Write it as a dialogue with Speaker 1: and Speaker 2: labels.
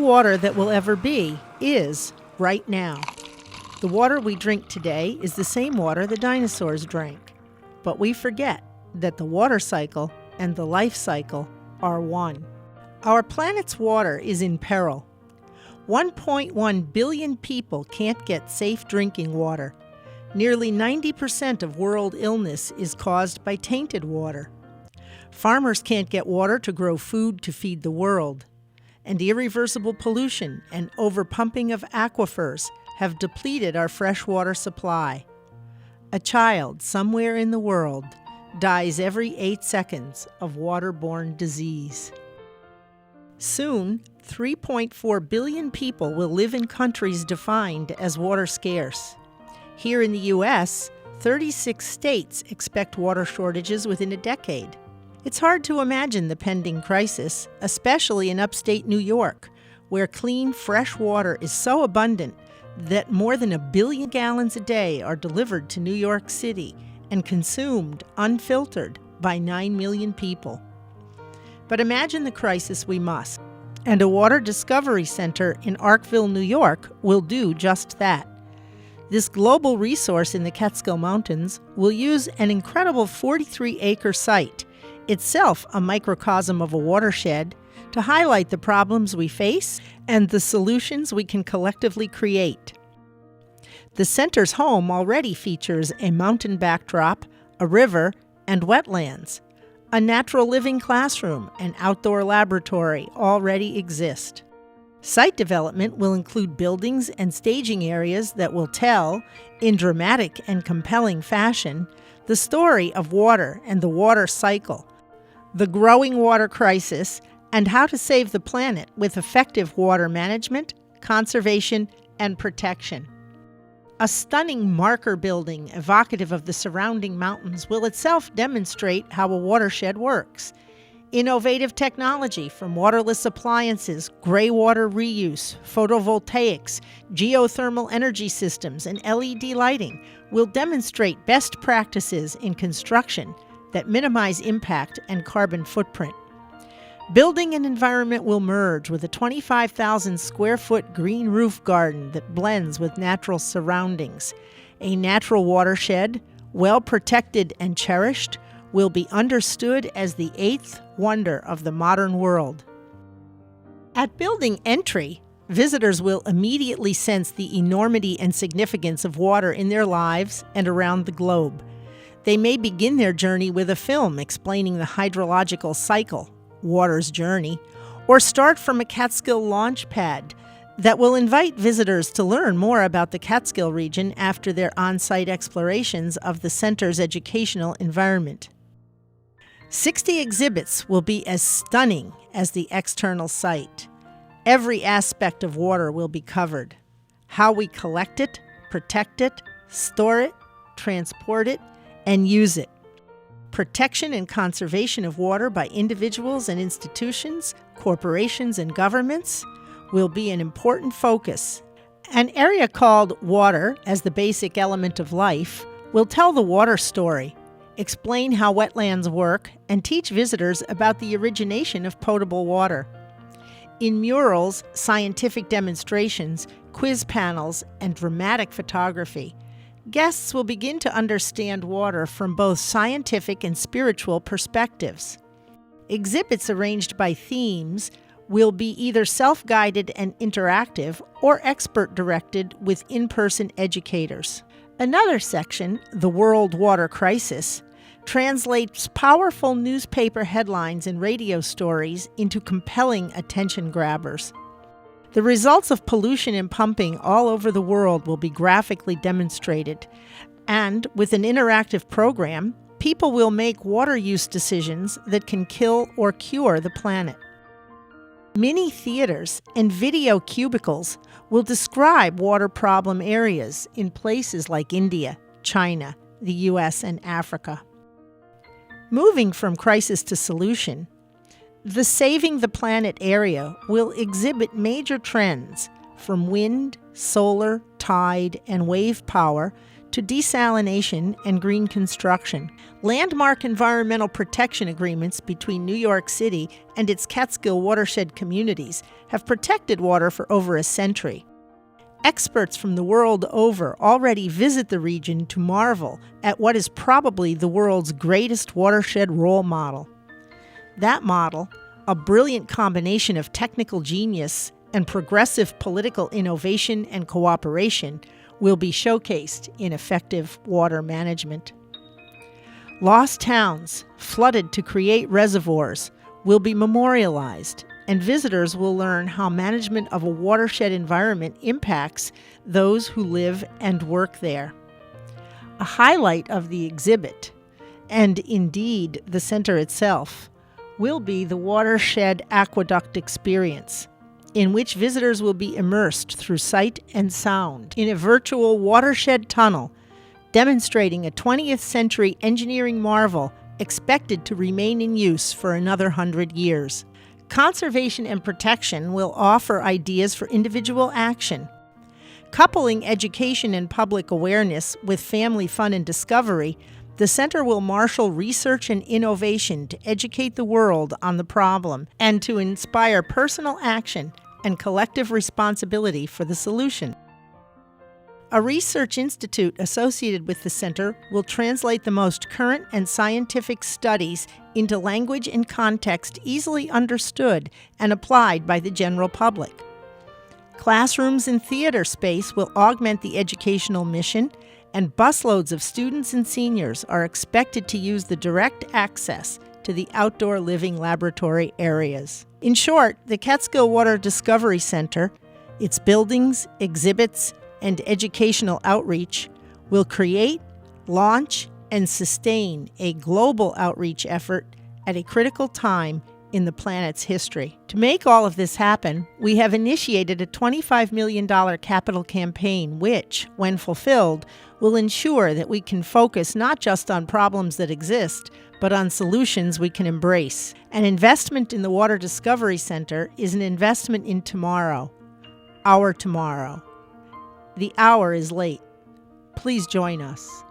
Speaker 1: water that will ever be is right now. The water we drink today is the same water the dinosaurs drank. But we forget that the water cycle and the life cycle are one. Our planet's water is in peril. 1.1 billion people can't get safe drinking water. Nearly 90% of world illness is caused by tainted water. Farmers can't get water to grow food to feed the world. And irreversible pollution and overpumping of aquifers have depleted our freshwater supply. A child somewhere in the world dies every 8 seconds of waterborne disease. Soon, 3.4 billion people will live in countries defined as water scarce. Here in the U.S., 36 states expect water shortages within a decade. It's hard to imagine the pending crisis, especially in upstate New York, where clean, fresh water is so abundant that more than 1 billion gallons a day are delivered to New York City and consumed unfiltered by 9 million people. But imagine the crisis we must, and a water discovery center in Arkville, New York will do just that. This global resource in the Catskill Mountains will use an incredible 43-acre site, itself a microcosm of a watershed, to highlight the problems we face and the solutions we can collectively create. The center's home already features a mountain backdrop, a river, and wetlands. A natural living classroom and outdoor laboratory already exist. Site development will include buildings and staging areas that will tell, in dramatic and compelling fashion, the story of water and the water cycle, the growing water crisis, and how to save the planet with effective water management, conservation, and protection. A stunning marker building evocative of the surrounding mountains will itself demonstrate how a watershed works. Innovative technology from waterless appliances, gray water reuse, photovoltaics, geothermal energy systems, and LED lighting will demonstrate best practices in construction that minimize impact and carbon footprint. Building and environment will merge with a 25,000 square foot green roof garden that blends with natural surroundings. A natural watershed, well protected and cherished, will be understood as the eighth wonder of the modern world. At building entry, visitors will immediately sense the enormity and significance of water in their lives and around the globe. They may begin their journey with a film explaining the hydrological cycle, water's journey, or start from a Catskill launch pad that will invite visitors to learn more about the Catskill region after their on-site explorations of the center's educational environment. 60 exhibits will be as stunning as the external site. Every aspect of water will be covered. How we collect it, protect it, store it, transport it, and use it. Protection and conservation of water by individuals and institutions, corporations and governments will be an important focus. An area called Water as the Basic Element of Life will tell the water story, explain how wetlands work, and teach visitors about the origination of potable water. In murals, scientific demonstrations, quiz panels, and dramatic photography, guests will begin to understand water from both scientific and spiritual perspectives. Exhibits arranged by themes will be either self-guided and interactive or expert-directed with in-person educators. Another section, The World Water Crisis, translates powerful newspaper headlines and radio stories into compelling attention grabbers. The results of pollution and pumping all over the world will be graphically demonstrated, and with an interactive program, people will make water use decisions that can kill or cure the planet. Mini theaters and video cubicles will describe water problem areas in places like India, China, the U.S., and Africa. Moving from crisis to solution, the Saving the Planet area will exhibit major trends from wind, solar, tide, and wave power to desalination and green construction. Landmark environmental protection agreements between New York City and its Catskill watershed communities have protected water for over a century. Experts from the world over already visit the region to marvel at what is probably the world's greatest watershed role model. That model, a brilliant combination of technical genius and progressive political innovation and cooperation, will be showcased in effective water management. Lost towns, flooded to create reservoirs, will be memorialized, and visitors will learn how management of a watershed environment impacts those who live and work there. A highlight of the exhibit, and indeed the center itself, will be the Watershed Aqueduct Experience, in which visitors will be immersed through sight and sound in a virtual watershed tunnel, demonstrating a 20th century engineering marvel expected to remain in use for another 100 years. Conservation and protection will offer ideas for individual action. Coupling education and public awareness with family fun and discovery, the center will marshal research and innovation to educate the world on the problem and to inspire personal action and collective responsibility for the solution. A research institute associated with the center will translate the most current and scientific studies into language and context easily understood and applied by the general public. Classrooms and theater space will augment the educational mission, and busloads of students and seniors are expected to use the direct access to the outdoor living laboratory areas. In short, the Catskill Water Discovery Center, its buildings, exhibits, and educational outreach will create, launch, and sustain a global outreach effort at a critical time in the planet's history. To make all of this happen, we have initiated a $25 million capital campaign which, when fulfilled, will ensure that we can focus not just on problems that exist, but on solutions we can embrace. An investment in the Water Discovery Center is an investment in tomorrow, our tomorrow. The hour is late. Please join us.